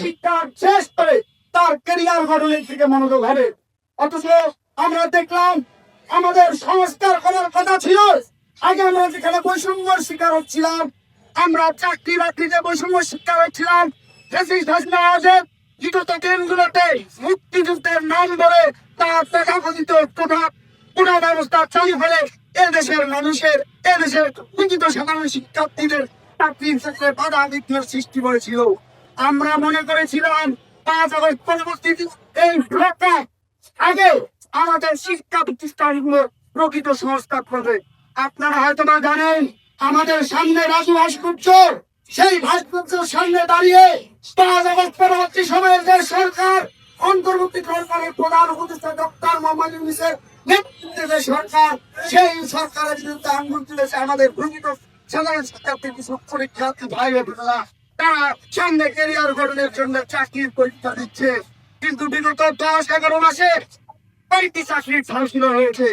শিক্ষা শেষ করে তার ক্যারিয়ার গঠনের দিকে মনোযোগ হবে। অথচ আমরা দেখলাম আমাদের সংস্কার করার কথা ছিল। আগে আমরা যেখানে বৈষম্যের শিকার হচ্ছিলাম, আমরা চাকরি বাকরিতে বৈষম্যের শিকার হচ্ছিলাম, বিগত দিনগুলোতে মুক্তিযুদ্ধের নাম ধরে তার তথাকথিত পুরা ব্যবস্থা চালু ফেলে এদেশের মানুষের, এদেশের শিক্ষিত সাধারণ শিক্ষার্থীদের চাকরির ক্ষেত্রে বাধা বিঘ্নের সৃষ্টি করেছিল। আমরা মনে করেছিলাম 5 আগস্ট পরবর্তী এই ব্লকটা আগে আমাদের শিক্ষা প্রতিষ্ঠানগুলোর প্রকৃত সংস্কার করবে। আপনারা হয়তো বা জানেন আমাদের সামনে রাজু ভাস্কর্য, সেই ভাস্কর্যের সামনে দাঁড়িয়ে 5 আগস্ট পরবর্তী সময়ের যে সরকার, অন্তর্বর্তী সরকারের প্রধান উপদেষ্টা ডক্টর মোহাম্মদ ইউনূসের নেতৃত্বে যে সরকার, সেই সরকারের বিরুদ্ধে আঙ্গুল তুলেছে আমাদের প্রকৃত সাধারণ শিক্ষার্থী কিছু পরীক্ষার্থী ভাই বোনেরা। তারা সামনে ক্যারিয়ার গঠনের জন্য চাকরির পরীক্ষা দিচ্ছে, কিন্তু বিগত 10-11 মাসে কয়েকটি চাকরির ফর্ম হয়েছে।